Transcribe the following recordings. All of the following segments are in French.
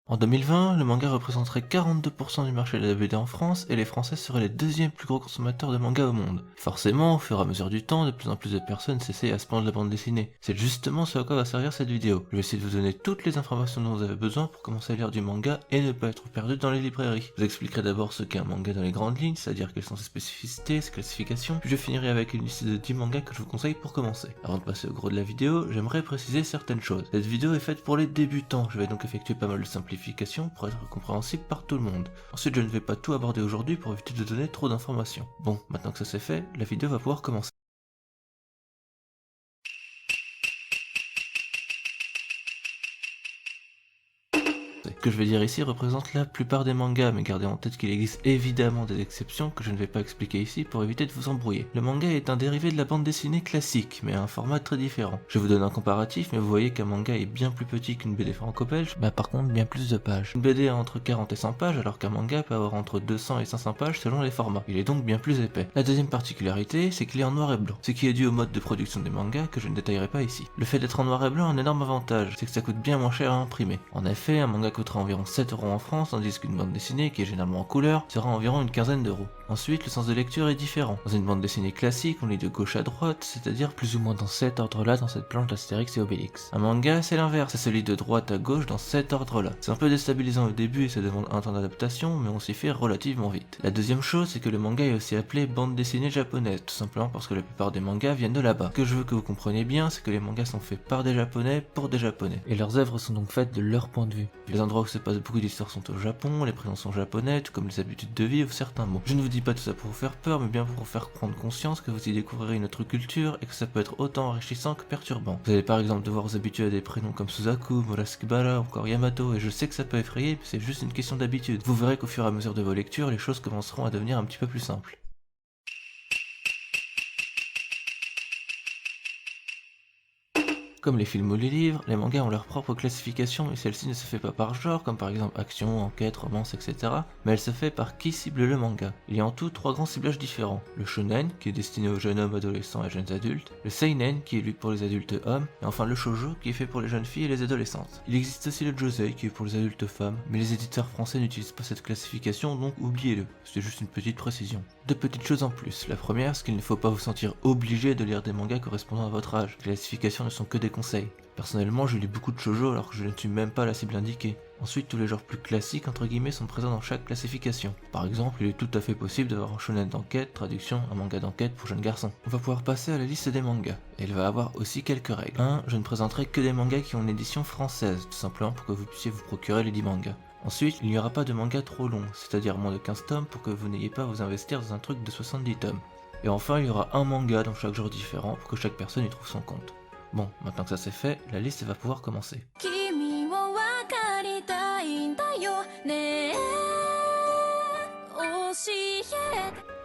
En 2020, le manga représenterait 42% du marché de la BD en France et les Français seraient les deuxièmes plus gros consommateurs de manga au monde. Forcément, au fur et à mesure du temps, de plus en plus de personnes s'essayent à se prendre la bande dessinée. C'est justement ce à quoi va servir cette vidéo. Je vais essayer de vous donner toutes les informations dont vous avez besoin pour commencer à lire du manga et ne pas être perdu dans les librairies. Je vous expliquerai d'abord ce qu'est un manga dans les grandes lignes, c'est-à-dire quelles sont ses spécificités, ses classifications, puis je finirai avec une liste de 10 mangas que je vous conseille pour commencer. Avant de passer au gros de la vidéo, j'aimerais préciser certaines choses. Cette vidéo est faite pour les débutants, je vais donc effectuer pas mal de simplifications pour être compréhensible par tout le monde. Ensuite, je ne vais pas tout aborder aujourd'hui pour éviter de donner trop d'informations. Bon, maintenant que ça c'est fait, la vidéo va pouvoir commencer. Ce que je vais dire ici représente la plupart des mangas, mais gardez en tête qu'il existe évidemment des exceptions que je ne vais pas expliquer ici pour éviter de vous embrouiller. Le manga est un dérivé de la bande dessinée classique, mais à un format très différent. Je vous donne un comparatif, mais vous voyez qu'un manga est bien plus petit qu'une BD franco-belge, mais par contre bien plus de pages. Une BD a entre 40 et 100 pages, alors qu'un manga peut avoir entre 200 et 500 pages selon les formats. Il est donc bien plus épais. La deuxième particularité, c'est qu'il est en noir et blanc, ce qui est dû au mode de production des mangas que je ne détaillerai pas ici. Le fait d'être en noir et blanc a un énorme avantage, c'est que ça coûte bien moins cher à imprimer. En effet, un manga coûtera environ 7 € en France, tandis qu'une bande dessinée, qui est généralement en couleur, sera environ une quinzaine d'euros. Ensuite, le sens de lecture est différent. Dans une bande dessinée classique, on lit de gauche à droite, c'est-à-dire plus ou moins dans cet ordre-là dans cette planche d'Astérix et Obélix. Un manga, c'est l'inverse, ça se lit de droite à gauche dans cet ordre-là. C'est un peu déstabilisant au début et ça demande un temps d'adaptation, mais on s'y fait relativement vite. La deuxième chose, c'est que le manga est aussi appelé bande dessinée japonaise, tout simplement parce que la plupart des mangas viennent de là-bas. Ce que je veux que vous compreniez bien, c'est que les mangas sont faits par des japonais pour des japonais, et leurs œuvres sont donc faites de leur point de vue. Les endroits où se passe beaucoup d'histoires sont au Japon, les prénoms sont japonais, tout comme les habitudes de vie ou certains mots. Je ne vous dis pas tout ça pour vous faire peur, mais bien pour vous faire prendre conscience que vous y découvrirez une autre culture et que ça peut être autant enrichissant que perturbant. Vous allez par exemple devoir vous habituer à des prénoms comme Suzaku, Murasakibara ou encore Yamato, et je sais que ça peut effrayer, mais c'est juste une question d'habitude. Vous verrez qu'au fur et à mesure de vos lectures, les choses commenceront à devenir un petit peu plus simples. Comme les films ou les livres, les mangas ont leur propre classification et celle-ci ne se fait pas par genre, comme par exemple action, enquête, romance, etc. Mais elle se fait par qui cible le manga. Il y a en tout 3 grands ciblages différents. Le shonen, qui est destiné aux jeunes hommes, adolescents et jeunes adultes. Le seinen, qui est lui pour les adultes hommes. Et enfin le shoujo, qui est fait pour les jeunes filles et les adolescentes. Il existe aussi le josei, qui est pour les adultes femmes. Mais les éditeurs français n'utilisent pas cette classification, donc oubliez-le. C'est juste une petite précision. Deux petites choses en plus. La première, c'est qu'il ne faut pas vous sentir obligé de lire des mangas correspondant à votre âge. Les classifications ne sont que des conseils. Personnellement, je lis beaucoup de shoujo alors que je ne suis même pas la cible indiquée. Ensuite, tous les genres plus classiques entre guillemets sont présents dans chaque classification. Par exemple, il est tout à fait possible d'avoir un shonen d'enquête, traduction, un manga d'enquête pour jeunes garçons. On va pouvoir passer à la liste des mangas. Et il va avoir aussi quelques règles. 1. Je ne présenterai que des mangas qui ont une édition française, tout simplement pour que vous puissiez vous procurer les 10 mangas. Ensuite, il n'y aura pas de manga trop long, c'est-à-dire moins de 15 tomes pour que vous n'ayez pas à vous investir dans un truc de 70 tomes. Et enfin, il y aura un manga dans chaque genre différent pour que chaque personne y trouve son compte. Bon, maintenant que ça c'est fait, la liste va pouvoir commencer.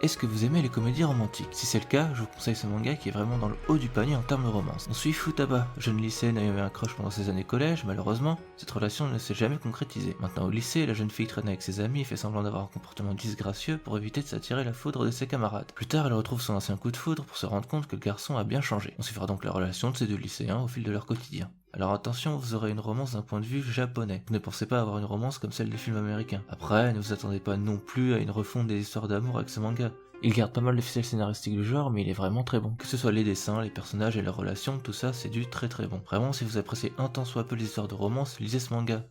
Est-ce que vous aimez les comédies romantiques? Si c'est le cas, je vous conseille ce manga qui est vraiment dans le haut du panier en termes de romance. On suit Futaba, jeune lycéenne ayant eu un crush pendant ses années collège, malheureusement, cette relation ne s'est jamais concrétisée. Maintenant au lycée, la jeune fille traîne avec ses amis et fait semblant d'avoir un comportement disgracieux pour éviter de s'attirer la foudre de ses camarades. Plus tard, elle retrouve son ancien coup de foudre pour se rendre compte que le garçon a bien changé. On suivra donc la relation de ces deux lycéens au fil de leur quotidien. Alors attention, vous aurez une romance d'un point de vue japonais. Vous ne pensez pas avoir une romance comme celle des films américains. Après, ne vous attendez pas non plus à une refonte des histoires d'amour avec ce manga. Il garde pas mal de ficelles scénaristiques du genre, mais il est vraiment très bon. Que ce soit les dessins, les personnages et leurs relations, tout ça c'est du très très bon. Vraiment, si vous appréciez un tant soit peu les histoires de romance, lisez ce manga.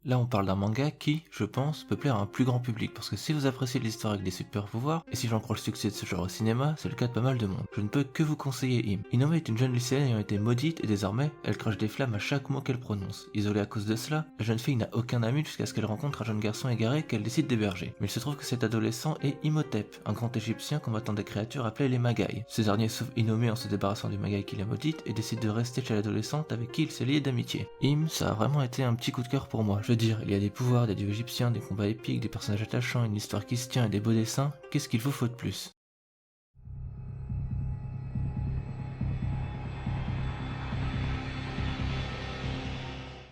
Là on parle d'un manga qui, je pense, peut plaire à un plus grand public, parce que si vous appréciez l'histoire avec des super pouvoirs, et si j'en crois le succès de ce genre au cinéma, c'est le cas de pas mal de monde. Je ne peux que vous conseiller Im. Inome est une jeune lycéenne ayant été maudite et désormais, elle crache des flammes à chaque mot qu'elle prononce. Isolée à cause de cela, la jeune fille n'a aucun ami jusqu'à ce qu'elle rencontre un jeune garçon égaré qu'elle décide d'héberger. Mais il se trouve que cet adolescent est Imhotep, un grand égyptien combattant des créatures appelées les Magai. Ces derniers sauvent Inome en se débarrassant du Magai qui l'a maudite et décident de rester chez l'adolescente avec qui il s'est lié d'amitié. Im, ça a vraiment été un petit coup de cœur pour moi. Je veux dire, il y a des pouvoirs, des dieux égyptiens, des combats épiques, des personnages attachants, une histoire qui se tient et des beaux dessins, qu'est-ce qu'il vous faut de plus?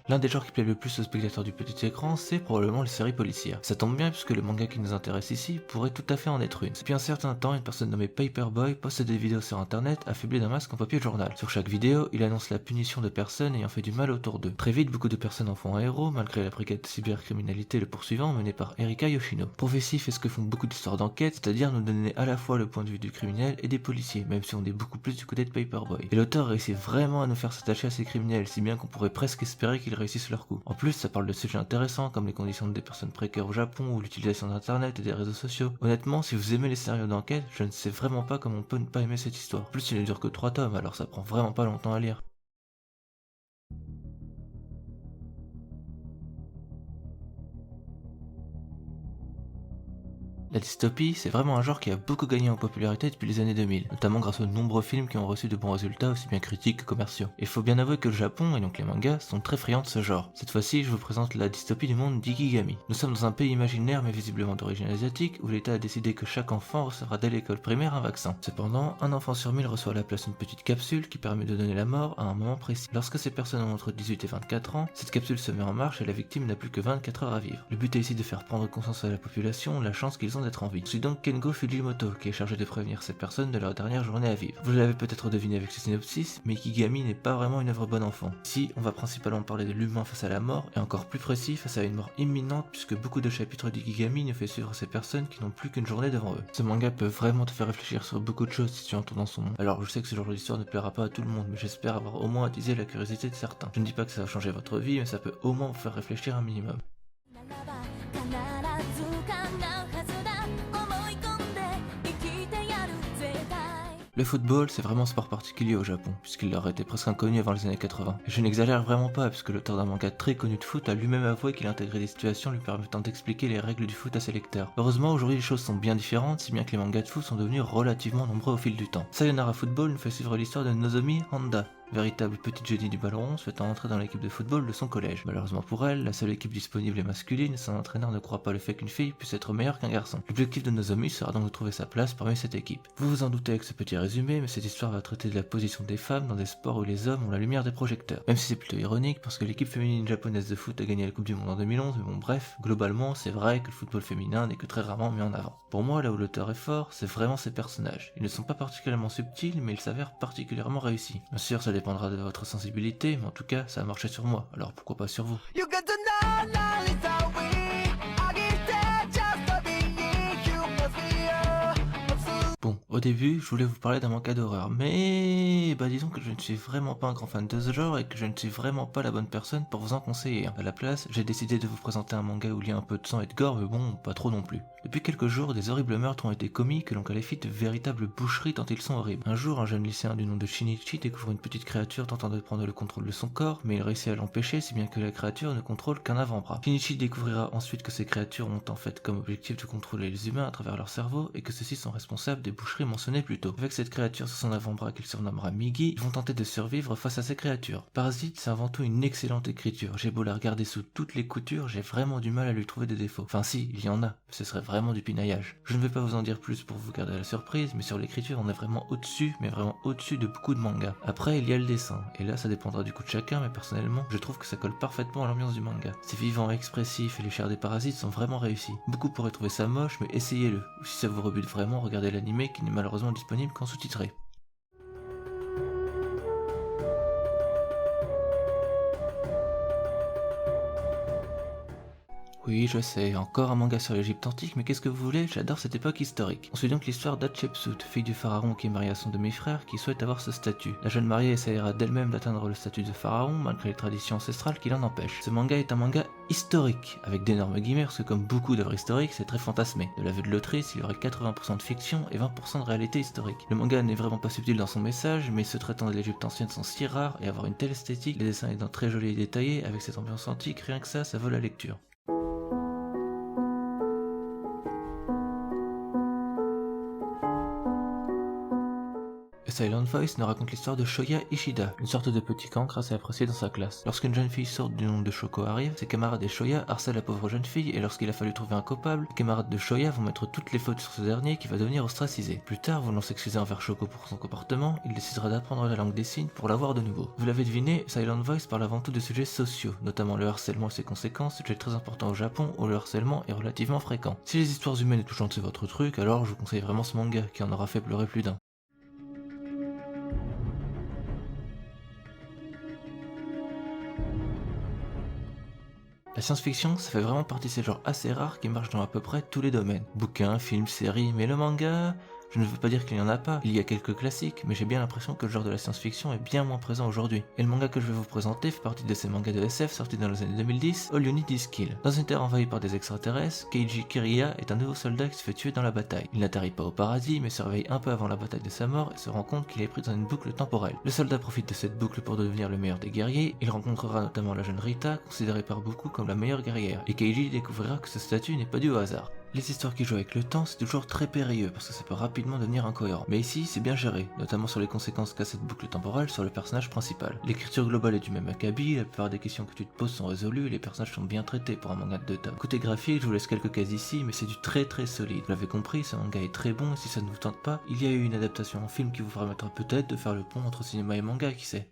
L'un des genres qui plaît le plus aux spectateurs du petit écran, c'est probablement les séries policières. Ça tombe bien puisque le manga qui nous intéresse ici pourrait tout à fait en être une. Depuis un certain temps, une personne nommée Paperboy poste des vidéos sur internet affublées d'un masque en papier journal. Sur chaque vidéo, il annonce la punition de personnes ayant fait du mal autour d'eux. Très vite, beaucoup de personnes en font un héros, malgré la brigade de cybercriminalité le poursuivant menée par Erika Yoshino. Prophétie fait ce que font beaucoup d'histoires d'enquête, c'est-à-dire nous donner à la fois le point de vue du criminel et des policiers, même si on est beaucoup plus du côté de Paperboy. Et l'auteur réussit vraiment à nous faire s'attacher à ces criminels, si bien qu'on pourrait presque espérer qu'ils réussissent leur coup. En plus, ça parle de sujets intéressants comme les conditions des personnes précaires au Japon ou l'utilisation d'internet et des réseaux sociaux. Honnêtement, si vous aimez les scénarios d'enquête, je ne sais vraiment pas comment on peut ne pas aimer cette histoire. En plus, il ne dure que 3 tomes, alors ça prend vraiment pas longtemps à lire. La dystopie, c'est vraiment un genre qui a beaucoup gagné en popularité depuis les années 2000, notamment grâce aux nombreux films qui ont reçu de bons résultats aussi bien critiques que commerciaux. Et il faut bien avouer que le Japon, et donc les mangas, sont très friands de ce genre. Cette fois-ci, je vous présente la dystopie du monde d'Ikigami. Nous sommes dans un pays imaginaire mais visiblement d'origine asiatique, où l'État a décidé que chaque enfant recevra dès l'école primaire un vaccin. Cependant, un enfant sur 1000 reçoit à la place une petite capsule qui permet de donner la mort à un moment précis. Lorsque ces personnes ont entre 18 et 24 ans, cette capsule se met en marche et la victime n'a plus que 24 heures à vivre. Le but est ici de faire prendre conscience à la population la chance qu'ils ont d'être en vie. C'est donc Kengo Fujimoto qui est chargé de prévenir ces personnes de leur dernière journée à vivre. Vous l'avez peut-être deviné avec ce synopsis, mais Ikigami n'est pas vraiment une œuvre bon enfant. Ici, on va principalement parler de l'humain face à la mort, et encore plus précis, face à une mort imminente, puisque beaucoup de chapitres d'Ikigami nous fait suivre ces personnes qui n'ont plus qu'une journée devant eux. Ce manga peut vraiment te faire réfléchir sur beaucoup de choses si tu entoures dans son monde. Alors je sais que ce genre d'histoire ne plaira pas à tout le monde, mais j'espère avoir au moins attisé la curiosité de certains. Je ne dis pas que ça va changer votre vie, mais ça peut au moins vous faire réfléchir un minimum. Le football, c'est vraiment un sport particulier au Japon, puisqu'il leur était presque inconnu avant les années 80. Et je n'exagère vraiment pas, puisque l'auteur d'un manga très connu de foot a lui-même avoué qu'il intégrait des situations lui permettant d'expliquer les règles du foot à ses lecteurs. Heureusement, aujourd'hui les choses sont bien différentes, si bien que les mangas de foot sont devenus relativement nombreux au fil du temps. Sayonara Football nous fait suivre l'histoire de Nozomi Honda, véritable petite génie du ballon rond souhaitant entrer dans l'équipe de football de son collège. Malheureusement pour elle, la seule équipe disponible est masculine et son entraîneur ne croit pas le fait qu'une fille puisse être meilleure qu'un garçon. L'objectif de Nozomi sera donc de trouver sa place parmi cette équipe. Vous vous en doutez avec ce petit résumé, mais cette histoire va traiter de la position des femmes dans des sports où les hommes ont la lumière des projecteurs. Même si c'est plutôt ironique parce que l'équipe féminine japonaise de foot a gagné la Coupe du Monde en 2011, mais bon bref, globalement c'est vrai que le football féminin n'est que très rarement mis en avant. Pour moi, là où l'auteur est fort, c'est vraiment ses personnages. Ils ne sont pas particulièrement subtils, mais ils s'avèrent particulièrement réussis. Bien sûr, ça dépendra de votre sensibilité, mais en tout cas, ça a marché sur moi, alors pourquoi pas sur vous. Bon, au début, je voulais vous parler d'un manga d'horreur, mais disons que je ne suis vraiment pas un grand fan de ce genre et que je ne suis vraiment pas la bonne personne pour vous en conseiller. À la place, j'ai décidé de vous présenter un manga où il y a un peu de sang et de gore, mais bon, pas trop non plus. Depuis quelques jours, des horribles meurtres ont été commis que l'on qualifie de véritables boucheries tant ils sont horribles. Un jour, un jeune lycéen du nom de Shinichi découvre une petite créature tentant de prendre le contrôle de son corps, mais il réussit à l'empêcher si bien que la créature ne contrôle qu'un avant-bras. Shinichi découvrira ensuite que ces créatures ont en fait comme objectif de contrôler les humains à travers leur cerveau et que ceux-ci sont responsables des boucheries mentionnées plus tôt. Avec cette créature sur son avant-bras qu'il surnommera Migi, ils vont tenter de survivre face à ces créatures. Parasite, c'est avant tout une excellente écriture. J'ai beau la regarder sous toutes les coutures, j'ai vraiment du mal à lui trouver des défauts. Enfin si, il y en a, ce serait vraiment du pinaillage. Je ne vais pas vous en dire plus pour vous garder la surprise, mais sur l'écriture on est vraiment au-dessus, mais vraiment au-dessus de beaucoup de mangas. Après il y a le dessin, et là ça dépendra du coup de chacun, mais personnellement je trouve que ça colle parfaitement à l'ambiance du manga. C'est vivant et expressif et les chairs des parasites sont vraiment réussis. Beaucoup pourraient trouver ça moche, mais essayez-le. Ou si ça vous rebute vraiment, regardez l'animé qui n'est malheureusement disponible qu'en sous-titré. Oui, je sais, encore un manga sur l'Égypte antique, mais qu'est-ce que vous voulez, j'adore cette époque historique. On suit donc l'histoire d'Hatshepsut, fille du pharaon qui est mariée à son demi-frère, qui souhaite avoir ce statut. La jeune mariée essaiera d'elle-même d'atteindre le statut de pharaon, malgré les traditions ancestrales qui l'en empêchent. Ce manga est un manga historique, avec d'énormes guillemets, parce que comme beaucoup d'œuvres historiques, c'est très fantasmé. De l'aveu de l'autrice, il y aurait 80% de fiction et 20% de réalité historique. Le manga n'est vraiment pas subtil dans son message, mais se traitant de l'Égypte ancienne sont si rares et avoir une telle esthétique, les dessins étant très jolis et détaillés, avec cette ambiance antique, rien que ça vaut la lecture. Silent Voice nous raconte l'histoire de Shoya Ishida, une sorte de petit cancre assez apprécié dans sa classe. Lorsqu'une jeune fille sorte du nom de Shoko arrive, ses camarades et Shoya harcèlent la pauvre jeune fille et lorsqu'il a fallu trouver un coupable, les camarades de Shoya vont mettre toutes les fautes sur ce dernier qui va devenir ostracisé. Plus tard, voulant s'excuser envers Shoko pour son comportement, il décidera d'apprendre la langue des signes pour la voir de nouveau. Vous l'avez deviné, Silent Voice parle avant tout de sujets sociaux, notamment le harcèlement et ses conséquences, sujet très important au Japon où le harcèlement est relativement fréquent. Si les histoires humaines et touchantes c'est votre truc, alors je vous conseille vraiment ce manga qui en aura fait pleurer plus d'un. La science-fiction, ça fait vraiment partie de ces genres assez rares qui marchent dans à peu près tous les domaines. Bouquins, films, séries, mais le manga... Je ne veux pas dire qu'il n'y en a pas, il y a quelques classiques, mais j'ai bien l'impression que le genre de la science-fiction est bien moins présent aujourd'hui. Et le manga que je vais vous présenter fait partie de ces mangas de SF sortis dans les années 2010, All You Need Is Kill. Dans une terre envahie par des extraterrestres, Keiji Kiriya est un nouveau soldat qui se fait tuer dans la bataille. Il n'atterrit pas au paradis, mais se réveille un peu avant la bataille de sa mort et se rend compte qu'il est pris dans une boucle temporelle. Le soldat profite de cette boucle pour devenir le meilleur des guerriers, il rencontrera notamment la jeune Rita, considérée par beaucoup comme la meilleure guerrière, et Keiji découvrira que ce statut n'est pas dû au hasard. Les histoires qui jouent avec le temps, c'est toujours très périlleux parce que ça peut rapidement devenir incohérent. Mais ici, c'est bien géré, notamment sur les conséquences qu'a cette boucle temporelle sur le personnage principal. L'écriture globale est du même acabit, la plupart des questions que tu te poses sont résolues et les personnages sont bien traités pour un manga de 2 tomes. Côté graphique, je vous laisse quelques cases ici, mais c'est du très solide. Vous l'avez compris, ce manga est très bon et si ça ne vous tente pas, il y a eu une adaptation en film qui vous permettra peut-être de faire le pont entre cinéma et manga, qui sait.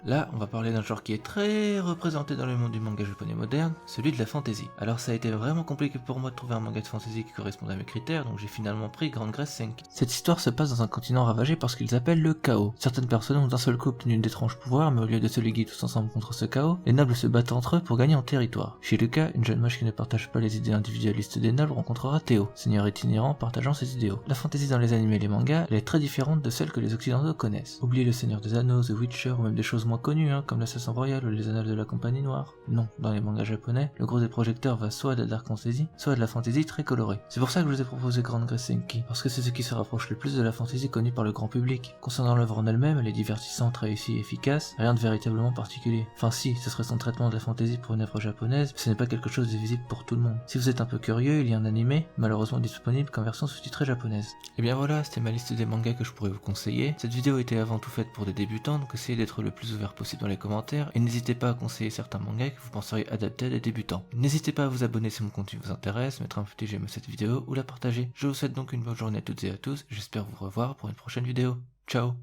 Là, on va parler d'un genre qui est très représenté dans le monde du manga japonais moderne, celui de la fantasy. Alors ça a été vraiment compliqué pour moi de trouver un manga de fantasy qui correspondait à mes critères, donc j'ai finalement pris Grande Grèce 5. Cette histoire se passe dans un continent ravagé par ce qu'ils appellent le chaos. Certaines personnes ont d'un seul coup obtenu d'étranges pouvoirs, mais au lieu de se liguer tous ensemble contre ce chaos, les nobles se battent entre eux pour gagner en territoire. Shiruka, une jeune mage qui ne partage pas les idées individualistes des nobles, rencontrera Théo, seigneur itinérant partageant ses idéaux. La fantasy dans les animés et les mangas, elle est très différente de celle que les occidentaux connaissent. Oubliez le Seigneur des Anneaux, The Witcher ou même des choses moins connues, comme l'Assassin Royal ou les Annales de la Compagnie Noire. Non, dans les mangas japonais, le gros des projecteurs va soit de la dark fantasy, soit de la fantasy très colorée. C'est pour ça que je vous ai proposé Grande Grèce Senki, parce que c'est ce qui se rapproche le plus de la fantasy connue par le grand public. Concernant l'œuvre en elle-même, elle est divertissante, réussie et efficace, rien de véritablement particulier. Enfin si, ce serait son traitement de la fantasy pour une œuvre japonaise, mais ce n'est pas quelque chose de visible pour tout le monde. Si vous êtes un peu curieux, il y a un animé, malheureusement disponible qu'en version sous-titrée japonaise. Et bien voilà, c'était ma liste des mangas que je pourrais vous conseiller. Cette vidéo était avant tout faite pour des débutants, donc essayez d'être le plus ouvert possible dans les commentaires, et n'hésitez pas à conseiller certains mangas que vous penseriez adaptés à des débutants. N'hésitez pas à vous abonner si mon contenu vous intéresse, mettre un petit j'aime à cette vidéo ou la partager. Je vous souhaite donc une bonne journée à toutes et à tous, j'espère vous revoir pour une prochaine vidéo. Ciao.